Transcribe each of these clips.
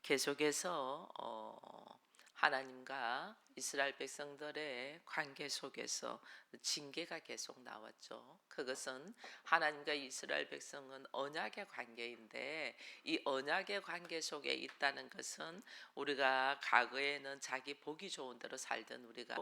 계속해서 하나님과 이스라엘 백성들의 관계 속에서 징계가 계속 나왔죠. 그것은 하나님과 이스라엘 백성은 언약의 관계인데, 이 언약의 관계 속에 있다는 것은 우리가 과거에는 자기 보기 좋은 대로 살던 우리가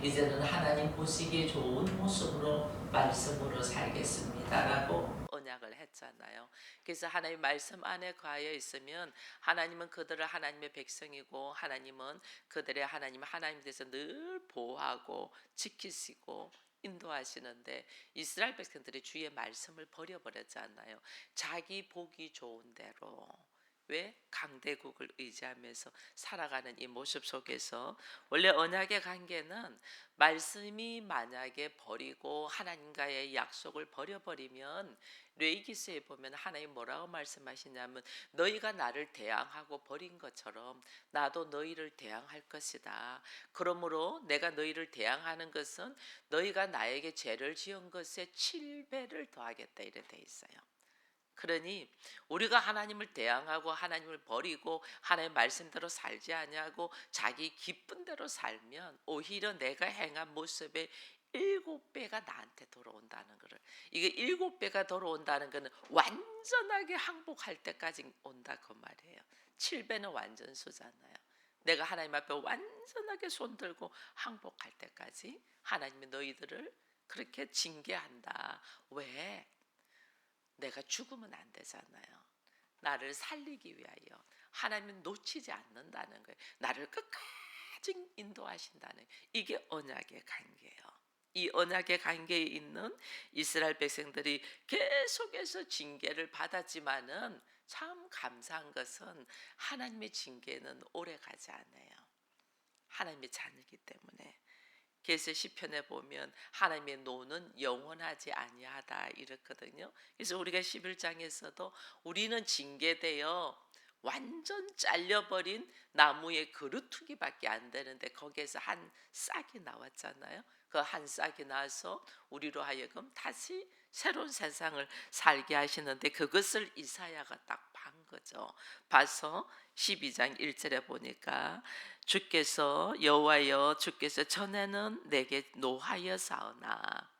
이제는 하나님 보시기에 좋은 모습으로 말씀으로 살겠습니다라고 언약을 했잖아요. 그래서 하나님 말씀 안에 거하여 있으면 하나님은 그들을 하나님의 백성이고, 하나님은 그들의 하나님에 대해서 늘 보호하고 지키시고 인도하시는데, 이스라엘 백성들이 주의 말씀을 버려버렸잖아요. 자기 보기 좋은 대로, 왜 강대국을 의지하면서 살아가는 이 모습 속에서, 원래 언약의 관계는 말씀이 만약에 버리고 하나님과의 약속을 버려버리면, 레위기서에 보면 하나님 뭐라고 말씀하시냐면, 너희가 나를 대항하고 버린 것처럼 나도 너희를 대항할 것이다. 그러므로 내가 너희를 대항하는 것은 너희가 나에게 죄를 지은 것에 7배를 더하겠다, 이래 돼 있어요. 그러니 우리가 하나님을 대항하고 하나님을 버리고 하나님의 말씀대로 살지 아니하고 자기 기쁜 대로 살면, 오히려 내가 행한 모습의 7배가 나한테 돌아온다는 것을, 이게 7배가 돌아온다는 것은 완전하게 항복할 때까지 온다 그 말이에요. 7배는 완전수잖아요. 내가 하나님 앞에 완전하게 손들고 항복할 때까지 하나님이 너희들을 그렇게 징계한다. 왜? 내가 죽으면 안 되잖아요. 나를 살리기 위하여 하나님은 놓치지 않는다는 거예요. 나를 끝까지 인도하신다는, 이게 언약의 관계예요. 이 언약의 관계에 있는 이스라엘 백성들이 계속해서 징계를 받았지만은, 참 감사한 것은 하나님의 징계는 오래 가지 않아요. 하나님의 자녀이기 때문에. 그래서 시편에 보면 하나님의 노는 영원하지 아니하다 이렇거든요. 그래서 우리가 11장에서도 우리는 징계되어 완전 잘려버린 나무의 그루터기밖에 안 되는데, 거기에서 한 싹이 나왔잖아요. 그 한 싹이 나서 우리로 하여금 다시 새로운 세상을 살게 하시는데, 그것을 이사야가 딱 본 거죠. 봐서 12장 1절에 보니까, 주께서 여호와여 주께서 전에는 내게 노하여사오나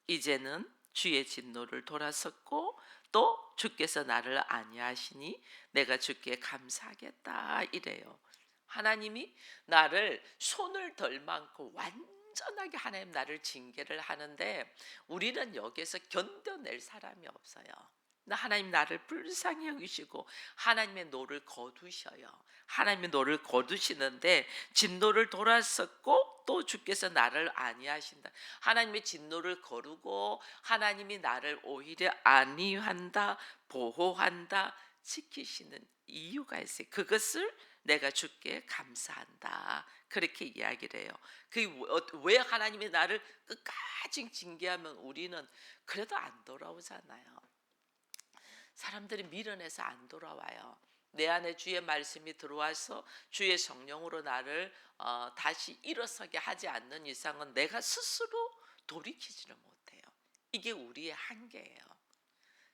이제는 주의 진노를 돌아섰고, 또 주께서 나를 아니하시니 내가 주께 감사하겠다 이래요. 하나님이 나를 손을 덜 많고 완전하게 하나님 나를 징계를 하는데, 우리는 여기서 견뎌낼 사람이 없어요. 하나님 나를 불쌍히 여기시고 하나님의 노를 거두셔요. 하나님의 노를 거두시는데, 진노를 돌았었고 또 주께서 나를 아니하신다. 하나님의 진노를 거르고 하나님이 나를 오히려 아니한다, 보호한다, 지키시는 이유가 있어요. 그것을 내가 주께 감사한다, 그렇게 이야기를 해요. 왜 하나님이 나를 끝까지 징계하면 우리는 그래도 안 돌아오잖아요. 사람들이 밀어내서 안 돌아와요. 내 안에 주의 말씀이 들어와서 주의 성령으로 나를 다시 일어서게 하지 않는 이상은 내가 스스로 돌이키지를 못해요. 이게 우리의 한계예요.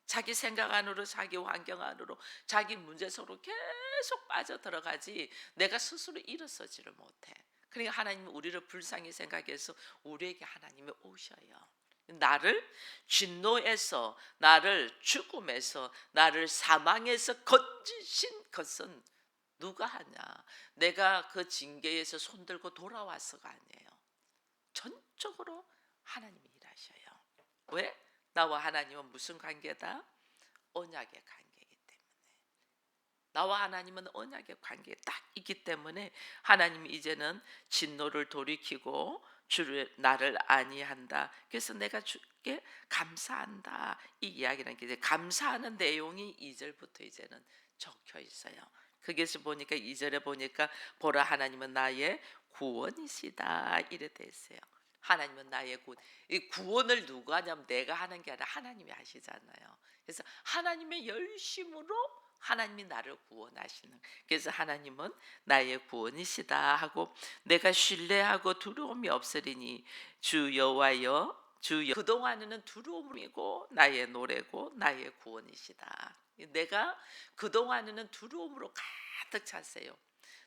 자기 생각 안으로, 자기 환경 안으로, 자기 문제 속으로 계속 빠져들어가지 내가 스스로 일어서지를 못해. 그러니까 하나님은 우리를 불쌍히 생각해서 우리에게 하나님이 오셔요. 나를 진노에서, 나를 죽음에서, 나를 사망에서 건지신 것은 누가 하냐? 내가 그 징계에서 손들고 돌아와서가 아니에요. 전적으로 하나님이 일하셔요. 왜? 나와 하나님은 무슨 관계다? 언약의 관계이기 때문에. 나와 하나님은 언약의 관계에 딱 있기 때문에 하나님이 이제는 진노를 돌이키고 주를 나를 아니한다. 그래서 내가 주께 감사한다. 이 이야기라는 게, 이제 감사하는 내용이 2절부터 이제는 적혀 있어요. 거기서 보니까 2절에 보니까 보라 하나님은 나의 구원이시다 이래 돼 있어요. 하나님은 나의 구원. 이 구원을 누가 하냐면 내가 하는 게 아니라 하나님이 하시잖아요. 그래서 하나님의 열심으로 하나님이 나를 구원하시는, 그래서 하나님은 나의 구원이시다 하고, 내가 신뢰하고 두려움이 없으리니 주 여호와여 그동안에는 두려움이고 나의 노래고 나의 구원이시다. 내가 그동안에는 두려움으로 가득 찼어요.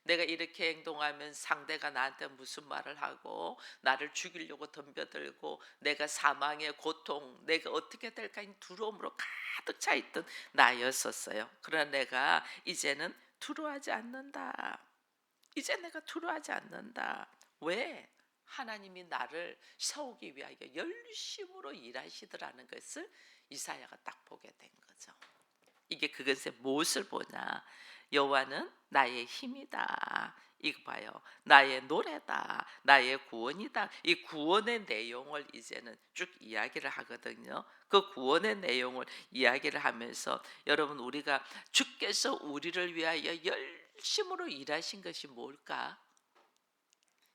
내가 이렇게 행동하면 상대가 나한테 무슨 말을 하고 나를 죽이려고 덤벼들고 내가 사망의 고통, 내가 어떻게 될까 이 두려움으로 가득 차 있던 나였었어요. 그러나 내가 이제는 두려워하지 않는다. 이제 내가 두려워하지 않는다. 왜? 하나님이 나를 세우기 위하여 열심으로 일하시더라는 것을 이사야가 딱 보게 된 거죠. 이게 그것의 무엇을 보냐? 여호와는 나의 힘이다. 이거 봐요. 나의 노래다. 나의 구원이다. 이 구원의 내용을 이제는 쭉 이야기를 하거든요. 그 구원의 내용을 이야기를 하면서 여러분 우리가 주께서 우리를 위하여 열심으로 일하신 것이 뭘까?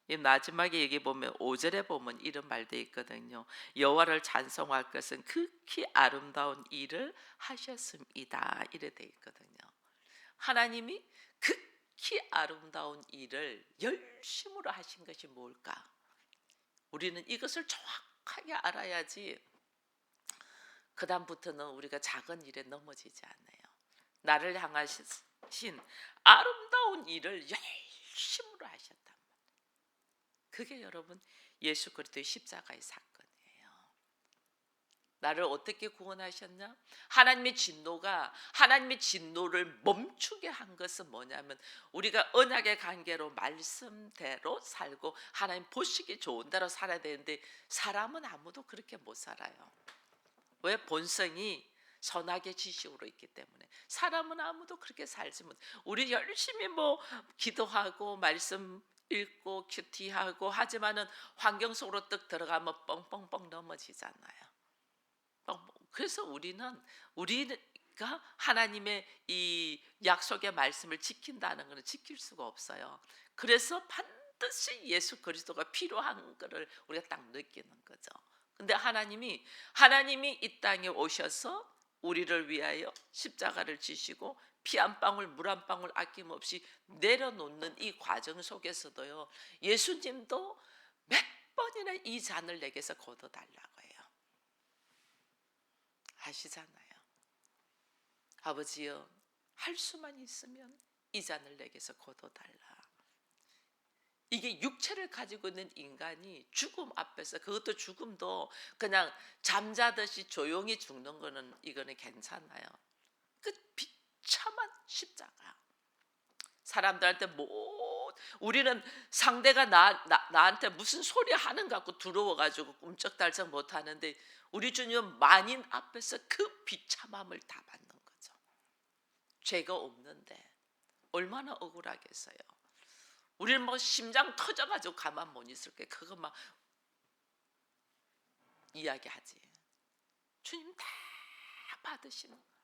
이 마지막에 여기 보면 5절에 보면 이런 말도 있거든요. 여호와를 찬송할 것은 극히 아름다운 일을 하셨습니다. 이래 돼 있거든요. 하나님이 극히 아름다운 일을 열심으로 하신 것이 뭘까? 우리는 이것을 정확하게 알아야지 그 다음부터는 우리가 작은 일에 넘어지지 않아요. 나를 향하신 아름다운 일을 열심으로 하셨다. 그게 여러분 예수 그리스도의 십자가의 사건이에요. 나를 어떻게 구원하셨냐? 하나님의 진노를 멈추게 한 것은 뭐냐면 우리가 언약의 관계로 말씀대로 살고 하나님 보시기 좋은 대로 살아야 되는데 사람은 아무도 그렇게 못 살아요. 왜? 본성이 선악의 지식으로 있기 때문에 사람은 아무도 그렇게 살지 못. 우리 열심히 뭐 기도하고 말씀 읽고 큐티하고 하지만은 환경 속으로 뜩 들어가면 뻥뻥뻥 넘어지잖아요. 그래서 우리가 하나님의 이 약속의 말씀을 지킨다는 것은 지킬 수가 없어요. 그래서 반드시 예수 그리스도가 필요한 것을 우리가 딱 느끼는 거죠. 근데 하나님이 이 땅에 오셔서 우리를 위하여 십자가를 지시고 피 한 방울 물 한 방울 아낌없이 내려놓는 이 과정 속에서도요. 예수님도 몇 번이나 이 잔을 내게서 거둬달라고 해요. 아시잖아요. 아버지여 할 수만 있으면 이 잔을 내게서 거둬달라. 이게 육체를 가지고 있는 인간이 죽음 앞에서 그것도 죽음도 그냥 잠자듯이 조용히 죽는 거는 이거는 괜찮아요. 그 비참한 십자가. 사람들한테 우리는 상대가 나한테 무슨 소리 하는 것 같고 두려워가지고 꿈쩍달쩍 못하는데 우리 주님은 만인 앞에서 그 비참함을 다 받는 거죠. 죄가 없는데 얼마나 억울하겠어요. 우리는 뭐 심장 터져가지고 가만 못 있을 게 그거 막 이야기하지. 주님 다 받으시는 거예요.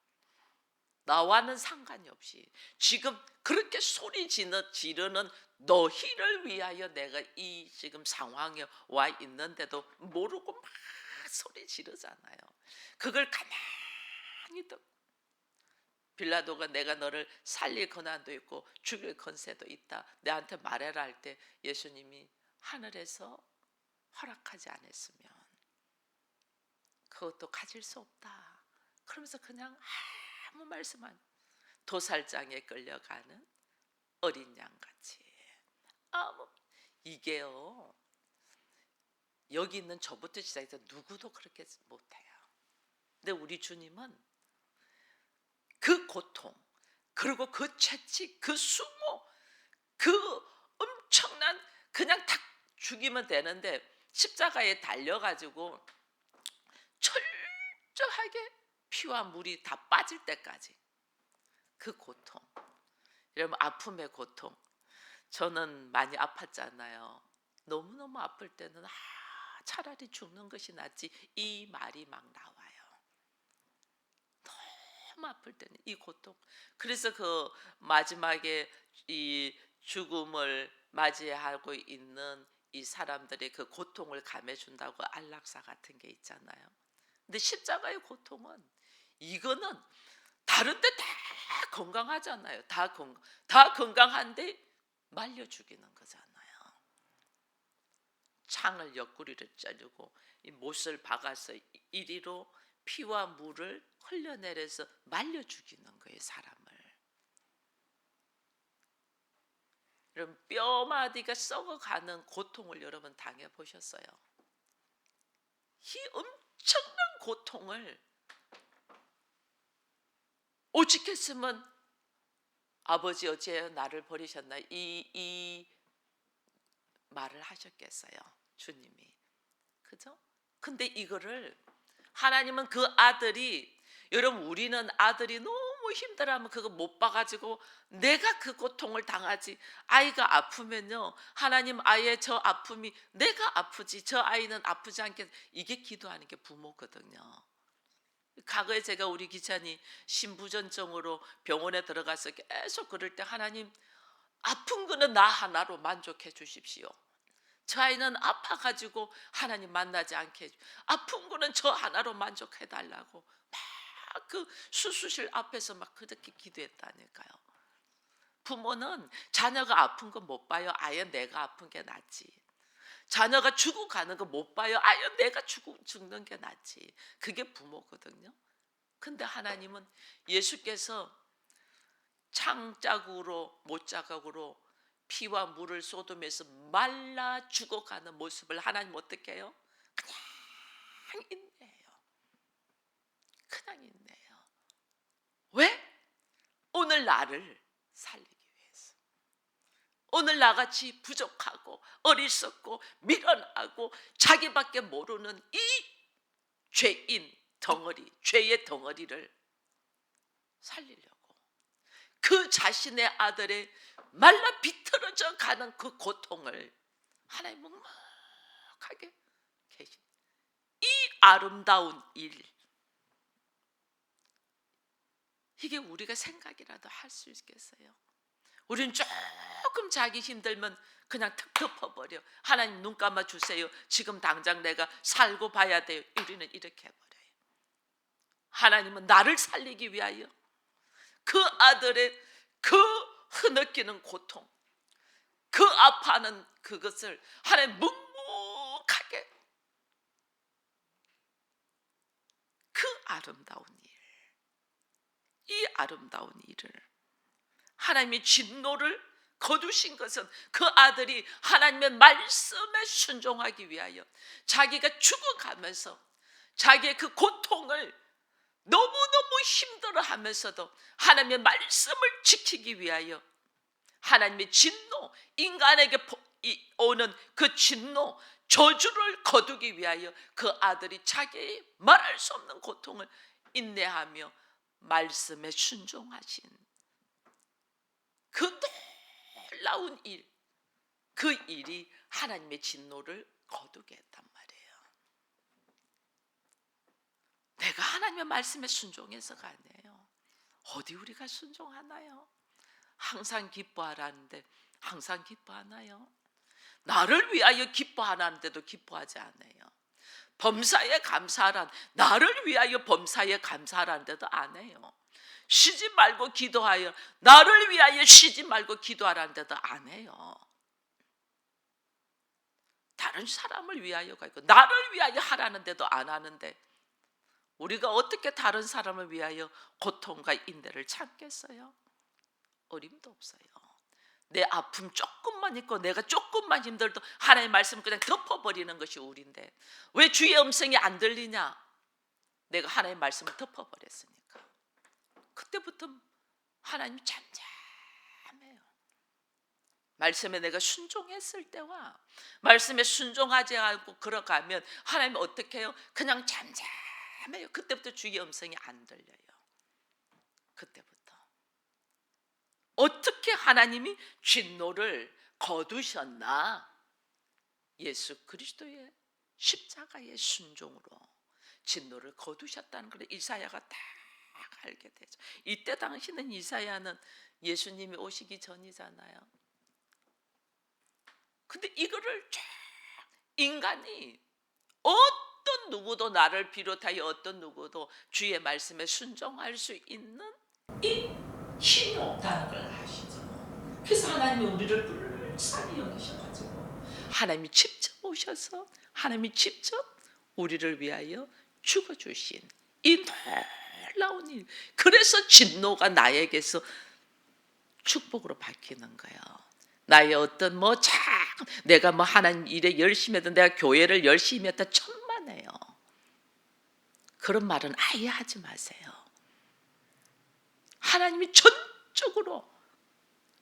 나와는 상관이 없이 지금 그렇게 소리 지르는 너희를 위하여 내가 이 지금 상황에 와 있는데도 모르고 막 소리 지르잖아요. 그걸 가만히 듣고 빌라도가 내가 너를 살릴 권한도 있고 죽일 권세도 있다. 내한테 말해라 할 때 예수님이 하늘에서 허락하지 않았으면 그것도 가질 수 없다. 그러면서 그냥 아무 말씀 안 도살장에 끌려가는 어린 양같이 아무 이게요. 여기 있는 저부터 시작해서 누구도 그렇게 못해요. 근데 우리 주님은 그 고통 그리고 그 채찍 그 수모 그 엄청난 그냥 탁 죽이면 되는데 십자가에 달려가지고 철저하게 피와 물이 다 빠질 때까지 그 고통. 여러분 아픔의 고통. 저는 많이 아팠잖아요. 너무너무 아플 때는 차라리 죽는 것이 낫지 이 말이 막 나와요. 너무 아플 때는 이 고통. 그래서 그 마지막에 이 죽음을 맞이하고 있는 이 사람들의 그 고통을 감해준다고 안락사 같은 게 있잖아요. 근데 십자가의 고통은 이거는 다른 데 다 건강하잖아요. 다 건강한데 말려 죽이는 거잖아요. 창을 옆구리를 자르고 이 못을 박아서 이리로 피와 물을 흘려내려서 말려 죽이는 거예요, 사람을. 여러분, 뼈마디가 썩어가는 고통을 여러분 당해보셨어요? 이 엄청난 고통을 오직했으면 아버지 어찌하여 나를 버리셨나, 이 말을 하셨겠어요, 주님이. 그죠? 근데 이거를 하나님은 그 아들이, 여러분 우리는 아들이 너무 힘들어하면 그거 못 봐가지고 내가 그 고통을 당하지. 아이가 아프면요, 하나님 아이의 저 아픔이 내가 아프지 저 아이는 아프지 않게, 이게 기도하는 게 부모거든요. 과거에 제가 우리 기찬이 신부전증으로 병원에 들어가서 계속 그럴 때, 하나님 아픈 거는 나 하나로 만족해 주십시오. 저 아이는 아파가지고 하나님 만나지 않게 해주, 아픈 거는 저 하나로 만족해 달라고 막 그 수술실 앞에서 막 그렇게 기도했다니까요. 부모는 자녀가 아픈 거 못 봐요. 아예 내가 아픈 게 낫지. 자녀가 죽어가는 거 못 봐요. 아예 내가 죽는 게 낫지. 그게 부모거든요. 근데 하나님은 예수께서 창자국으로 못자국으로 피와 물을 쏟으면서 말라 죽어가는 모습을 하나님 어떻게 해요? 그냥 인내해요. 그냥 인내해요. 왜? 오늘 나를 살리기 위해서. 오늘 나같이 부족하고 어리석고 미련하고 자기밖에 모르는 이 죄인 덩어리, 죄의 덩어리를 살리려고, 그 자신의 아들의 말라 비틀어져 가는 그 고통을 하나님 묵묵하게 계신 이 아름다운 일, 이게 우리가 생각이라도 할 수 있겠어요? 우리는 조금 자기 힘들면 그냥 턱 덮어버려. 하나님 눈 감아 주세요. 지금 당장 내가 살고 봐야 돼요. 우리는 이렇게 해버려요. 하나님은 나를 살리기 위하여 그 아들의 그 흐느끼는 고통, 그 아파하는 그것을 하나님 묵묵하게, 그 아름다운 일, 이 아름다운 일을, 하나님의 진노를 거두신 것은 그 아들이 하나님의 말씀에 순종하기 위하여 자기가 죽어가면서 자기의 그 고통을 너무너무 힘들어하면서도 하나님의 말씀을 지키기 위하여 하나님의 진노, 인간에게 오는 그 진노, 저주를 거두기 위하여 그 아들이 자기의 말할 수 없는 고통을 인내하며 말씀에 순종하신 그 놀라운 일, 그 일이 하나님의 진노를 거두게 했단 말이에요. 내가 하나님의 말씀에 순종해서가 아니에요. 어디 우리가 순종하나요? 항상 기뻐하라는데 항상 기뻐하나요? 나를 위하여 기뻐하라는데도 기뻐하지 않아요. 범사에 감사하란, 나를 위하여 범사에 감사하라는데도 안 해요. 쉬지 말고 기도하여, 나를 위하여 쉬지 말고 기도하라는데도 안 해요. 다른 사람을 위하여가 있고 나를 위하여 하라는데도 안 하는데, 우리가 어떻게 다른 사람을 위하여 고통과 인내를 참겠어요? 어림도 없어요. 내 아픔 조금만 있고 내가 조금만 힘들도 하나님의 말씀을 그냥 덮어버리는 것이 우리인데, 왜 주의 음성이 안 들리냐? 내가 하나님의 말씀을 덮어버렸으니까. 그때부터 하나님이 잠잠해요. 말씀에 내가 순종했을 때와 말씀에 순종하지 않고 걸어가면 하나님이 어떻게 해요? 그냥 잠잠해요. 그때부터 주의 음성이 안 들려요. 그때부터. 어떻게 하나님이 진노를 거두셨나? 예수 그리스도의 십자가의 순종으로 진노를 거두셨다는 걸 이사야가 딱 알게 되죠. 이때 당시는, 이사야는 예수님이 오시기 전이잖아요. 근데 이거를 쫙 인간이, 어떤 누구도 나를 비롯하여 어떤 누구도 주의 말씀에 순종할 수 있는 이 힘이 없다는 걸 아시죠? 그래서 하나님이 우리를 불쌍히 여기셔가지고 하나님이 직접 오셔서 하나님이 직접 우리를 위하여 죽어주신 이 놀라운 일, 그래서 진노가 나에게서 축복으로 바뀌는 거예요. 나의 어떤 내가 하나님 일에 열심히 했다, 내가 교회를 열심히 했다, 천만에요. 그런 말은 아예 하지 마세요. 하나님이 전적으로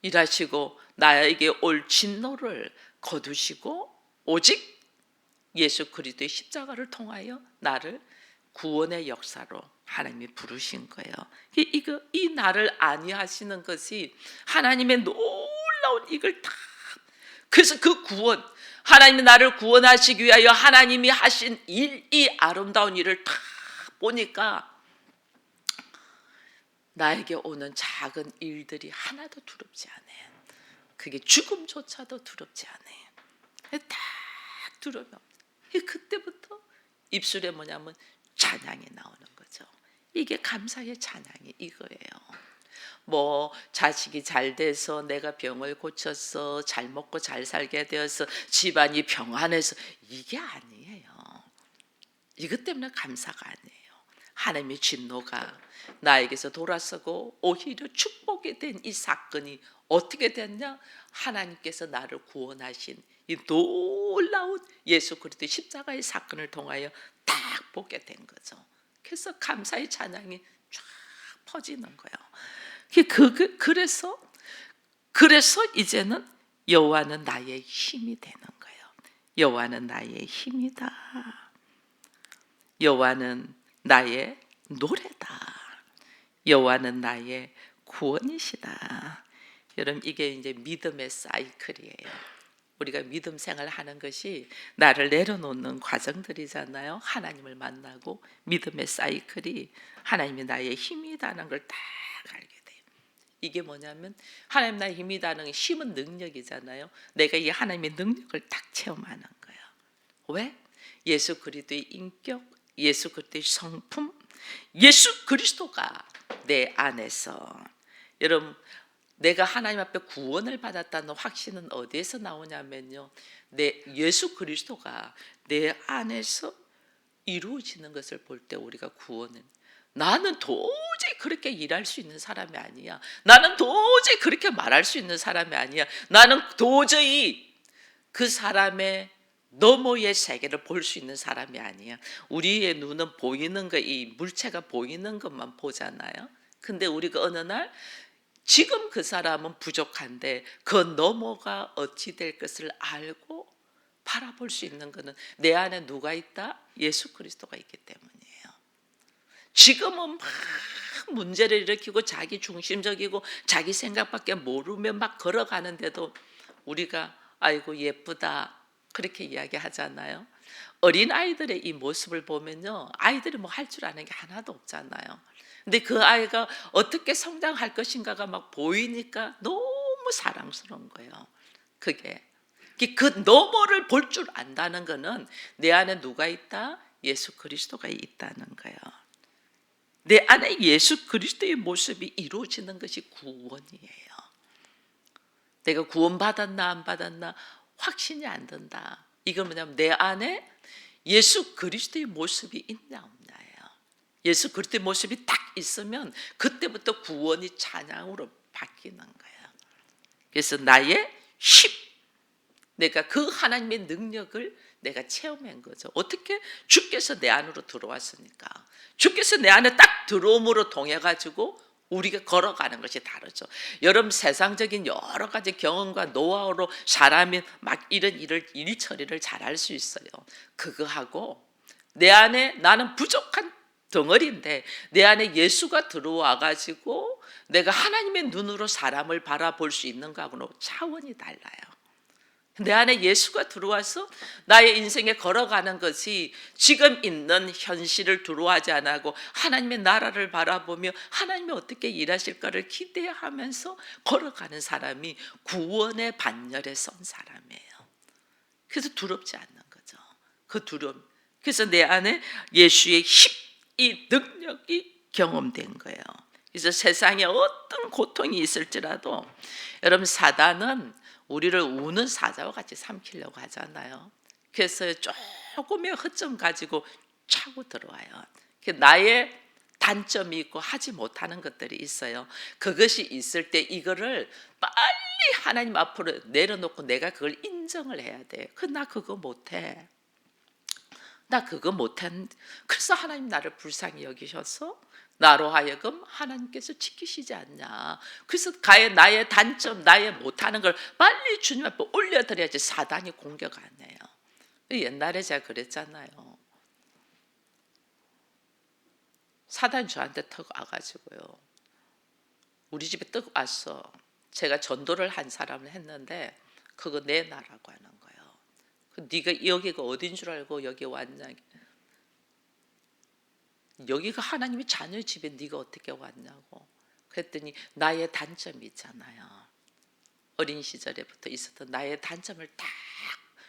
일하시고 나에게 올 진노를 거두시고 오직 예수 그리스도의 십자가를 통하여 나를 구원의 역사로 하나님이 부르신 거예요. 이 나를 아니하시는 것이 하나님의 놀라운 이걸 다, 그래서 그 구원, 하나님이 나를 구원하시기 위하여 하나님이 하신 일, 이 아름다운 일을 다 보니까 나에게 오는 작은 일들이 하나도 두렵지 않아요. 그게 죽음조차도 두렵지 않아요. 딱 두려움이 없어요. 그때부터 입술에 찬양이 나오는 거죠. 이게 감사의 찬양이 이거예요. 자식이 잘 돼서, 내가 병을 고쳐서, 잘 먹고 잘 살게 되어서, 집안이 평안해서, 이게 아니에요. 이것 때문에 감사가 아니에요. 하나님의 진노가 나에게서 돌아서고 오히려 축복이 된 이 사건이 어떻게 됐냐? 하나님께서 나를 구원하신 이 놀라운 예수 그리스도의 십자가의 사건을 통하여 딱 보게 된 거죠. 그래서 감사의 찬양이 쫙 퍼지는 거예요. 그래서 이제는 여호와는 나의 힘이 되는 거예요. 여호와는 나의 힘이다. 여호와는 나의 노래다. 여호와는 나의 구원이시다. 여러분, 이게 이제 믿음의 사이클이에요. 우리가 믿음 생활하는 것이 나를 내려놓는 과정들이잖아요. 하나님을 만나고 믿음의 사이클이 하나님이 나의 힘이다는 걸 딱 알게 돼요. 이게 뭐냐면 하나님 나의 힘이다는 힘은 능력이잖아요. 내가 이 하나님의 능력을 딱 체험하는 거예요. 왜? 예수 그리스도의 인격, 예수 그리스도의 성품, 예수 그리스도가 내 안에서. 여러분, 내가 하나님 앞에 구원을 받았다는 확신은 어디에서 나오냐면요, 예수 그리스도가 내 안에서 이루어지는 것을 볼 때 우리가 구원을, 나는 도저히 그렇게 일할 수 있는 사람이 아니야, 나는 도저히 그렇게 말할 수 있는 사람이 아니야, 나는 도저히 그 사람의 너머의 세계를 볼 수 있는 사람이 아니야. 우리의 눈은 보이는 거, 이 물체가 보이는 것만 보잖아요. 근데 우리가 어느 날 지금 그 사람은 부족한데 그 너머가 어찌 될 것을 알고 바라볼 수 있는 것은 내 안에 누가 있다? 예수 그리스도가 있기 때문이에요. 지금은 막 문제를 일으키고 자기 중심적이고 자기 생각밖에 모르며 막 걸어가는데도 우리가 아이고 예쁘다 그렇게 이야기하잖아요. 어린아이들의 이 모습을 보면요, 아이들이 할 줄 아는 게 하나도 없잖아요. 근데 그 아이가 어떻게 성장할 것인가가 막 보이니까 너무 사랑스러운 거예요. 그게 그 너머를 볼 줄 안다는 거는 내 안에 누가 있다? 예수 그리스도가 있다는 거예요. 내 안에 예수 그리스도의 모습이 이루어지는 것이 구원이에요. 내가 구원받았나 안 받았나 확신이 안 든다. 이건 뭐냐면 내 안에 예수 그리스도의 모습이 있냐 없냐예요. 예수 그리스도의 모습이 딱 있으면 그때부터 구원이 찬양으로 바뀌는 거예요. 그래서 나의 힘, 내가 그 하나님의 능력을 내가 체험한 거죠. 어떻게? 주께서 내 안으로 들어왔으니까. 주께서 내 안에 딱 들어옴으로 통해 가지고 우리가 걸어가는 것이 다르죠. 여러분, 세상적인 여러 가지 경험과 노하우로 사람이 막 이런 일 처리를 잘할 수 있어요. 그거하고 내 안에 나는 부족한 덩어리인데 내 안에 예수가 들어와 가지고 내가 하나님의 눈으로 사람을 바라볼 수 있는 거하고는 차원이 달라요. 내 안에 예수가 들어와서 나의 인생에 걸어가는 것이 지금 있는 현실을 두려워하지 않고 하나님의 나라를 바라보며 하나님이 어떻게 일하실까를 기대하면서 걸어가는 사람이 구원의 반열에 선 사람이에요. 그래서 두렵지 않는 거죠. 그 두려움. 그래서 내 안에 예수의 힘, 이 능력이 경험된 거예요. 그래서 세상에 어떤 고통이 있을지라도 여러분, 사단은 우리를 우는 사자와 같이 삼키려고 하잖아요. 그래서 조금의 허점 가지고 차고 들어와요. 나의 단점이 있고 하지 못하는 것들이 있어요. 그것이 있을 때 이거를 빨리 하나님 앞으로 내려놓고 내가 그걸 인정을 해야 돼. 나 그거 못해. 나 그거 못한. 그래서 하나님 나를 불쌍히 여기셔서 나로 하여금 하나님께서 지키시지 않냐. 그래서 나의 단점, 나의 못하는 걸 빨리 주님 앞에 올려드려야지 사단이 공격 안 해요. 옛날에 제가 그랬잖아요. 사단이 저한테 턱 와가지고요. 우리 집에 떡 왔어. 제가 전도를 한 사람을 했는데 그거 내놔라고 하는 거예요. 네가 여기가 어딘 줄 알고 여기 왔냐. 여기가 하나님의 자녀의 집에 네가 어떻게 왔냐고. 그랬더니 나의 단점이 있잖아요. 어린 시절에부터 있었던 나의 단점을 딱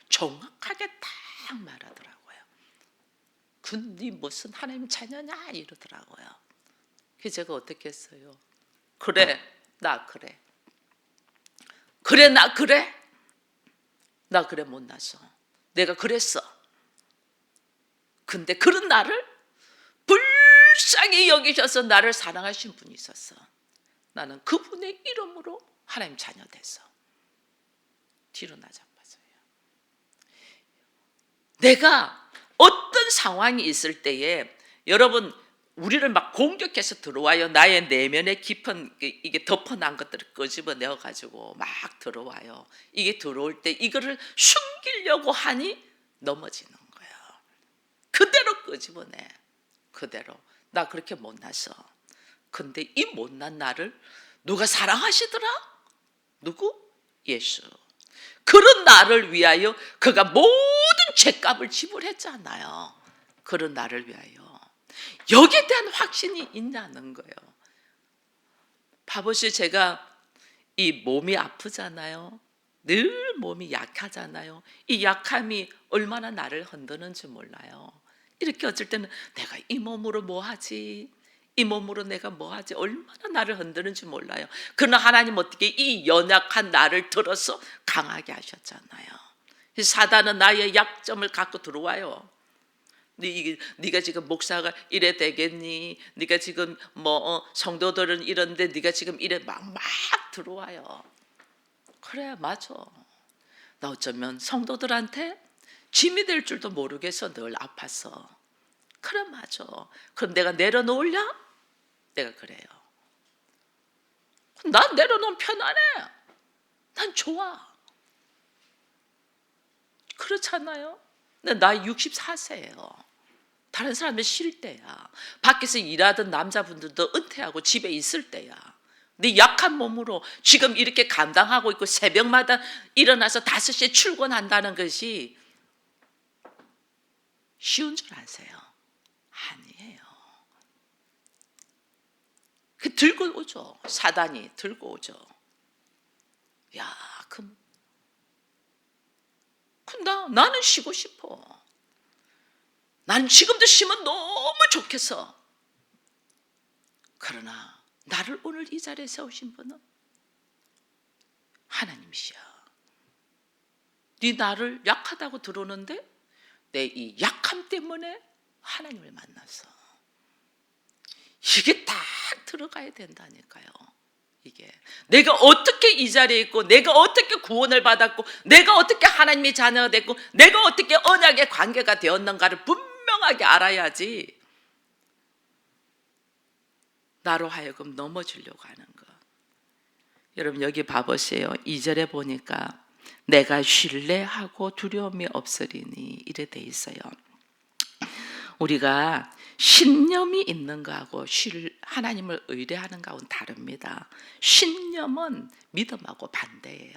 정확하게 딱 말하더라고요. 네 무슨 하나님 자녀냐 이러더라고요. 그래서 제가 어떻게 했어요? 그래, 나 그래. 그래, 나 그래. 나 그래 못났어. 내가 그랬어. 근데 그런 나를 불쌍히 여기셔서 나를 사랑하신 분이 있었어. 나는 그분의 이름으로 하나님 자녀 됐어. 뒤로 나자빠져요. 내가 어떤 상황이 있을 때에 여러분 우리를 막 공격해서 들어와요. 나의 내면에 깊은 이게 덮어난 것들을 끄집어내어 가지고 막 들어와요. 이게 들어올 때 이거를 숨기려고 하니 넘어지는 거예요. 그대로 끄집어내. 그대로. 나 그렇게 못났어. 근데 이 못난 나를 누가 사랑하시더라? 누구? 예수. 그런 나를 위하여 그가 모든 죄값을 지불했잖아요. 그런 나를 위하여. 여기에 대한 확신이 있냐는 거예요. 봐보세요. 제가 이 몸이 아프잖아요. 늘 몸이 약하잖아요. 이 약함이 얼마나 나를 흔드는지 몰라요. 이렇게 어쩔 때는 내가 이 몸으로 뭐 하지? 이 몸으로 내가 뭐 하지? 얼마나 나를 흔드는지 몰라요. 그러나 하나님 어떻게 이 연약한 나를 들어서 강하게 하셨잖아요. 사단은 나의 약점을 갖고 들어와요. 네가 지금 목사가 이래 되겠니? 네가 지금 성도들은 이런데 네가 지금 이래 막 들어와요. 그래, 맞아. 나 어쩌면 성도들한테 짐이 될 줄도 모르겠어. 늘 아팠어. 그래, 맞아. 그럼 내가 내려놓으려? 내가 그래요. 난 내려놓으면 편안해. 난 좋아. 그렇잖아요. 나 64세예요. 다른 사람은 쉴 때야. 밖에서 일하던 남자분들도 은퇴하고 집에 있을 때야. 네 약한 몸으로 지금 이렇게 감당하고 있고 새벽마다 일어나서 5시에 출근한다는 것이 쉬운 줄 아세요? 아니에요. 그 들고 오죠. 사단이 들고 오죠. 야, 나는 쉬고 싶어. 난 지금도 쉬면 너무 좋겠어. 그러나 나를 오늘 이 자리에 세우신 분은 하나님이시야. 네 나를 약하다고 들어오는데 내 이 약함 때문에 하나님을 만났어. 이게 딱 들어가야 된다니까요. 이게 내가 어떻게 이 자리에 있고 내가 어떻게 구원을 받았고 내가 어떻게 하나님의 자녀가 됐고 내가 어떻게 언약의 관계가 되었는가를 분명하게 알아야지 나로 하여금 넘어지려고 하는 것. 여러분 여기 봐보세요. 2절에 보니까 내가 신뢰하고 두려움이 없으리니 이래 돼 있어요. 우리가 신념이 있는 거하고 하나님을 의뢰하는 거하고는 다릅니다. 신념은 믿음하고 반대예요.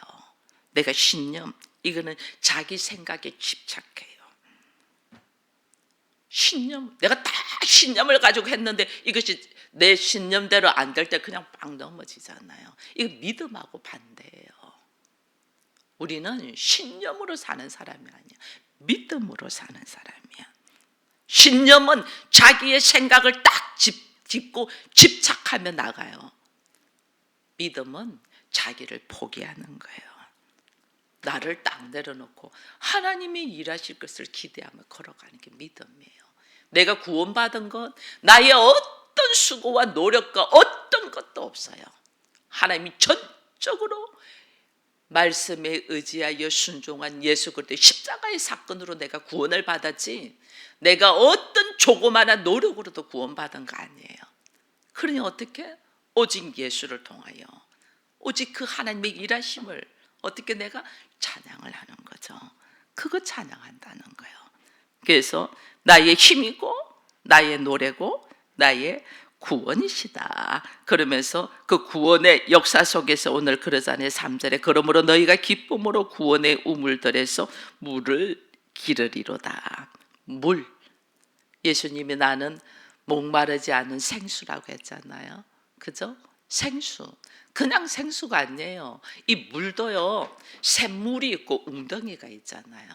내가 신념, 이거는 자기 생각에 집착해요. 신념, 내가 다 신념을 가지고 했는데 이것이 내 신념대로 안 될 때 그냥 빵 넘어지잖아요. 이거 믿음하고 반대예요. 우리는 신념으로 사는 사람이 아니야. 믿음으로 사는 사람이야. 신념은 자기의 생각을 딱 짚고 집착하며 나가요. 믿음은 자기를 포기하는 거예요. 나를 딱 내려놓고 하나님이 일하실 것을 기대하며 걸어가는 게 믿음이에요. 내가 구원받은 것, 나의 어떤 어떤 수고와 노력과 어떤 것도 없어요. 하나님이 전적으로 말씀에 의지하여 순종한 예수 그리스도의 십자가의 사건으로 내가 구원을 받았지, 내가 어떤 조그마한 노력으로도 구원받은 거 아니에요. 그러니 어떻게? 오직 예수를 통하여, 오직 그 하나님의 일하심을 어떻게 내가 찬양을 하는 거죠. 그거 찬양한다는 거예요. 그래서 나의 힘이고 나의 노래고 나의 구원이시다. 그러면서 그 구원의 역사 속에서 오늘 그러잖아요. 3절에 그러므로 너희가 기쁨으로 구원의 우물들에서 물을 기르리로다. 물. 예수님이 나는 목마르지 않은 생수라고 했잖아요. 그죠? 생수. 그냥 생수가 아니에요. 이 물도요, 샘물이 있고 웅덩이가 있잖아요.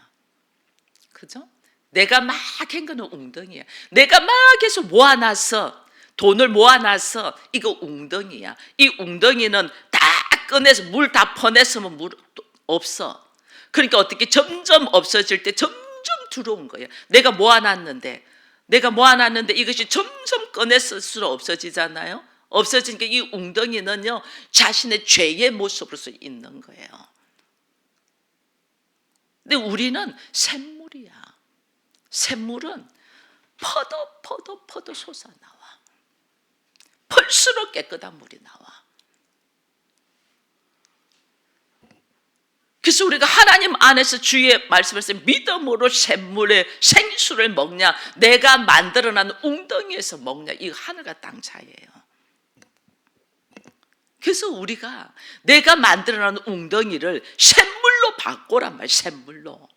그죠? 내가 막 헹구는 웅덩이야. 내가 막 해서 모아놨어. 돈을 모아놔서 이거 웅덩이야. 이 웅덩이는 다 꺼내서 물 다 퍼냈으면 물 없어. 그러니까 어떻게 점점 없어질 때 점점 들어온 거예요. 내가 모아놨는데 이것이 점점 꺼냈을수록 없어지잖아요. 없어지니까 이 웅덩이는요, 자신의 죄의 모습으로서 있는 거예요. 근데 우리는 샘물이야. 샘물은 퍼도 솟아나와. 펄수록 깨끗한 물이 나와. 그래서 우리가 하나님 안에서 주의 말씀을 쓰면 믿음으로 샘물의 생수를 먹냐, 내가 만들어놓은 웅덩이에서 먹냐, 이거 하늘과 땅 차이예요. 그래서 우리가 내가 만들어놓은 웅덩이를 샘물로 바꾸란 말이에요. 샘물로.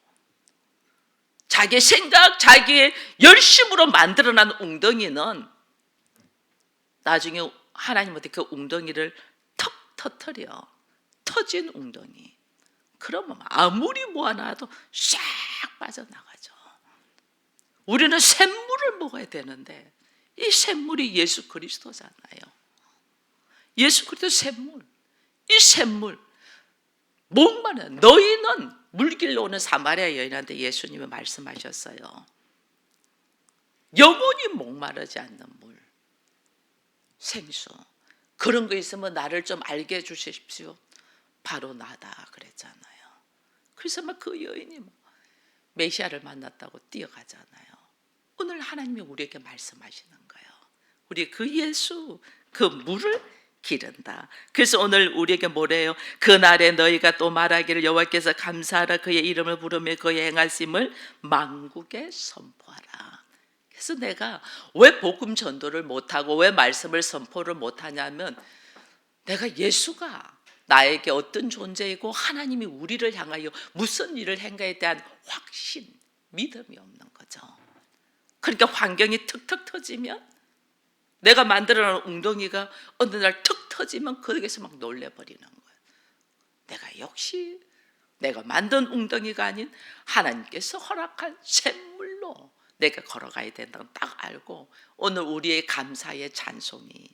자기의 생각, 자기의 열심으로 만들어놓은 웅덩이는 나중에 하나님한테 그 웅덩이를 턱 터뜨려. 터진 웅덩이. 그러면 아무리 모아놔도 싹 빠져나가죠. 우리는 샘물을 먹어야 되는데 이 샘물이 예수 그리스도잖아요. 예수 그리스도 샘물. 이 샘물. 목마르. 너희는 물길로 오는 사마리아 여인한테 예수님이 말씀하셨어요. 영원히 목마르지 않는 물. 생수. 그런 거 있으면 나를 좀 알게 해주십시오. 바로 나다 그랬잖아요. 그래서 막 그 여인이 메시아를 만났다고 뛰어가잖아요. 오늘 하나님이 우리에게 말씀하시는 거예요. 우리 그 예수, 그 물을 기른다. 그래서 오늘 우리에게 뭐래요? 그날에 너희가 또 말하기를 여호와께서 감사하라. 그의 이름을 부르며 그의 행하심을 만국에 선포하라. 그래서 내가 왜 복음 전도를 못하고 왜 말씀을 선포를 못하냐면, 내가 예수가 나에게 어떤 존재이고 하나님이 우리를 향하여 무슨 일을 행가에 대한 확신, 믿음이 없는 거죠. 그러니까 환경이 툭툭 터지면, 내가 만들어놓은 웅덩이가 어느 날 툭 터지면 거기에서 막 놀래버리는 거예요. 내가 역시 내가 만든 웅덩이가 아닌 하나님께서 허락한 샘물로 내가 걸어가야 된다고 딱 알고, 오늘 우리의 감사의 찬송이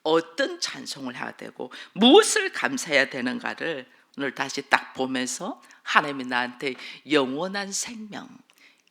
어떤 찬송을 해야 되고 무엇을 감사해야 되는가를 오늘 다시 딱 보면서, 하나님이 나한테 영원한 생명,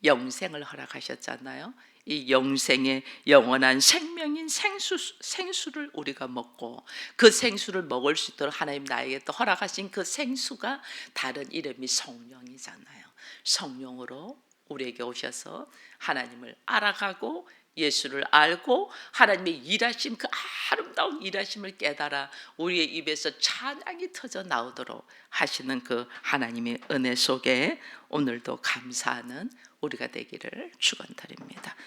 영생을 허락하셨잖아요. 이 영생의 영원한 생명인 생수를 우리가 먹고, 그 생수를 먹을 수 있도록 하나님 나에게 또 허락하신 그 생수가 다른 이름이 성령이잖아요. 성령으로 우리에게 오셔서 하나님을 알아가고 예수를 알고 하나님의 일하심, 그 아름다운 일하심을 깨달아 우리의 입에서 찬양이 터져 나오도록 하시는 그 하나님의 은혜 속에 오늘도 감사하는 우리가 되기를 축원드립니다.